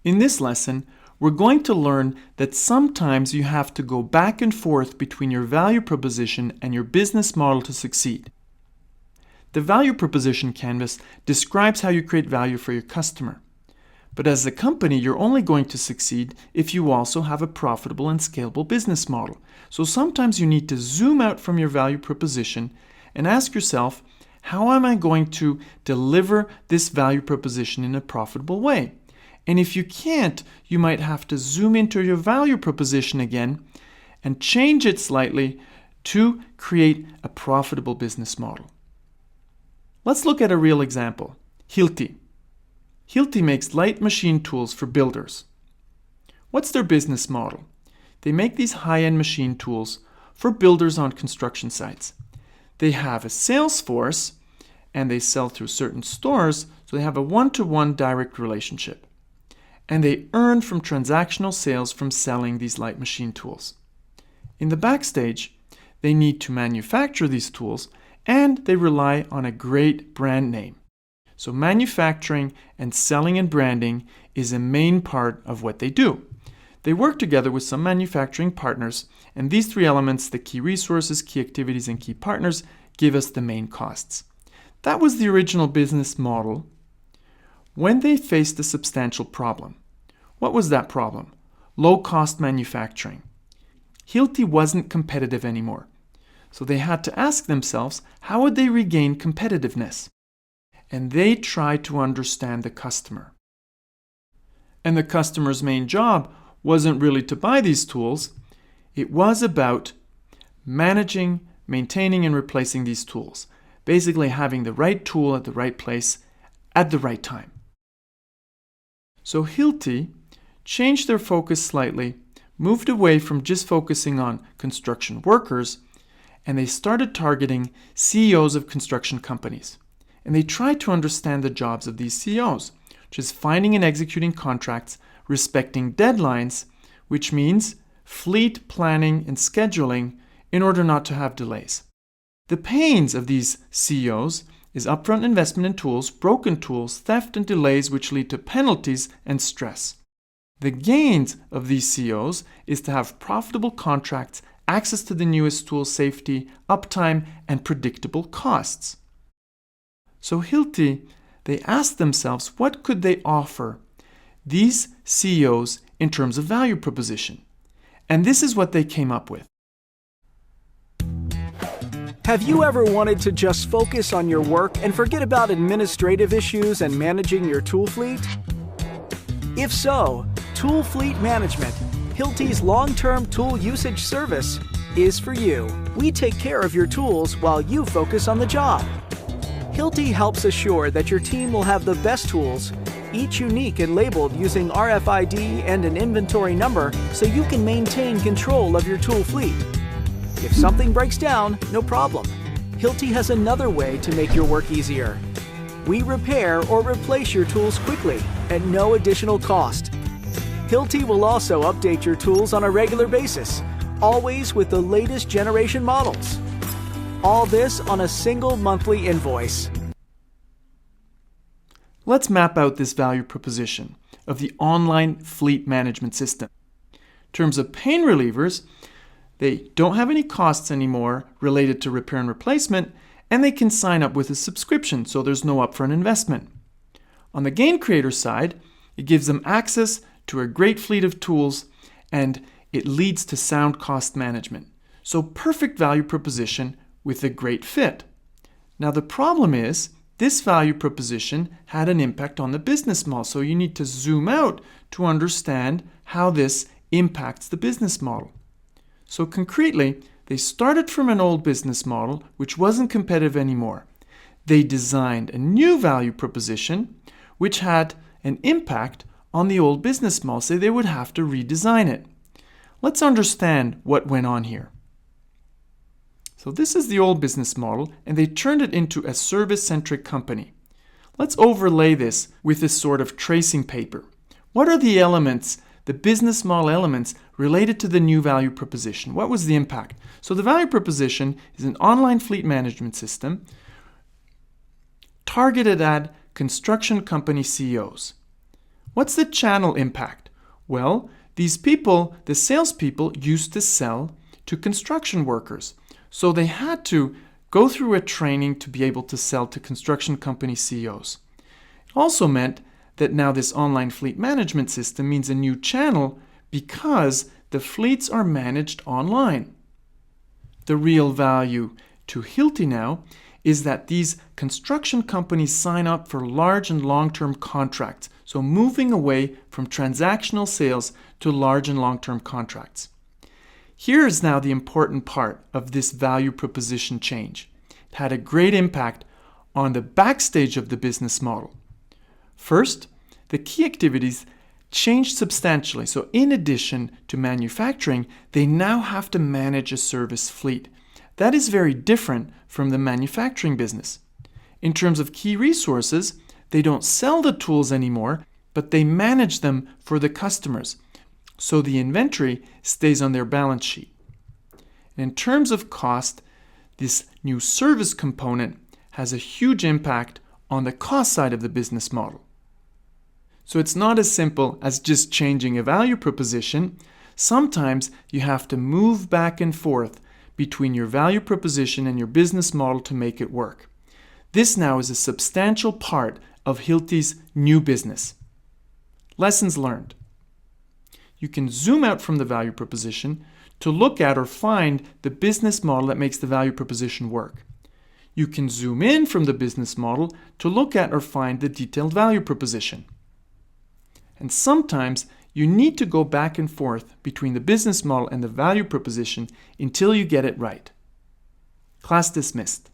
In this lesson, we're going to learn that sometimes you have to go back and forth between your value proposition and your business model to succeed. The value proposition canvas describes how you create value for your customer. But as a company, you're only going to succeed if you also have a profitable and scalable business model. So sometimes you need to zoom out from your value proposition and ask yourself, how am I going to deliver this value proposition in a profitable way? And if you can't, you might have to zoom into your value proposition again and change it slightly to create a profitable business model. Let's look at a real example. Hilti. Hilti makes light machine tools for builders. What's their business model? They make these high-end machine tools for builders on construction sites. They have a sales force and they sell through certain stores, so they have a one-to-one direct relationship. And they earn from transactional sales from selling these light machine tools. In the backstage, they need to manufacture these tools and they rely on a great brand name. So manufacturing and selling and branding is a main part of what they do. They work together with some manufacturing partners, and these three elements, the key resources, key activities, and key partners, give us the main costs. That was the original business model when they faced a substantial problem. What was that problem? Low-cost manufacturing. Hilti wasn't competitive anymore. So they had to ask themselves, how would they regain competitiveness? And they tried to understand the customer. And the customer's main job wasn't really to buy these tools. It was about managing, maintaining, and replacing these tools. Basically having the right tool at the right place at the right time. So Hilti changed their focus slightly, moved away from just focusing on construction workers, and they started targeting CEOs of construction companies. And they tried to understand the jobs of these CEOs, which is finding and executing contracts, respecting deadlines, which means fleet planning and scheduling in order not to have delays. The pains of these CEOs is upfront investment in tools, broken tools, theft and delays which lead to penalties and stress. The gains of these CEOs is to have profitable contracts, access to the newest tools, safety, uptime, and predictable costs. So Hilti, they asked themselves, what could they offer these CEOs in terms of value proposition? And this is what they came up with. Have you ever wanted to just focus on your work and forget about administrative issues and managing your tool fleet? If so, Tool Fleet Management, Hilti's long-term tool usage service, is for you. We take care of your tools while you focus on the job. Hilti helps assure that your team will have the best tools, each unique and labeled using RFID and an inventory number so you can maintain control of your tool fleet. If something breaks down, no problem. Hilti has another way to make your work easier. We repair or replace your tools quickly at no additional cost. Hilti will also update your tools on a regular basis, always with the latest generation models. All this on a single monthly invoice. Let's map out this value proposition of the online fleet management system. In terms of pain relievers, they don't have any costs anymore related to repair and replacement, and they can sign up with a subscription, so there's no upfront investment. On the gain creator side, it gives them access to a great fleet of tools, and it leads to sound cost management. So perfect value proposition with a great fit. Now the problem is, this value proposition had an impact on the business model, so you need to zoom out to understand how this impacts the business model. So concretely, they started from an old business model which wasn't competitive anymore. They designed a new value proposition which had an impact on the old business model, so they would have to redesign it. Let's understand what went on here. So this is the old business model, and they turned it into a service-centric company. Let's overlay this with this sort of tracing paper. What are the elements, the business model elements, related to the new value proposition? What was the impact? So the value proposition is an online fleet management system targeted at construction company CEOs. What's the channel impact? Well, these people, the salespeople, used to sell to construction workers. So they had to go through a training to be able to sell to construction company CEOs. It also meant that now this online fleet management system means a new channel because the fleets are managed online. The real value to Hilti now is that these construction companies sign up for large and long-term contracts, so moving away from transactional sales to large and long-term contracts. Here is now the important part of this value proposition change. It had a great impact on the backstage of the business model. First, the key activities changed substantially. So in addition to manufacturing, they now have to manage a service fleet. That is very different from the manufacturing business. In terms of key resources, they don't sell the tools anymore, but they manage them for the customers. So the inventory stays on their balance sheet. And in terms of cost, this new service component has a huge impact on the cost side of the business model. So it's not as simple as just changing a value proposition. Sometimes you have to move back and forth between your value proposition and your business model to make it work. This now is a substantial part of Hilti's new business. Lessons learned. You can zoom out from the value proposition to look at or find the business model that makes the value proposition work. You can zoom in from the business model to look at or find the detailed value proposition. And sometimes you need to go back and forth between the business model and the value proposition until you get it right. Class dismissed.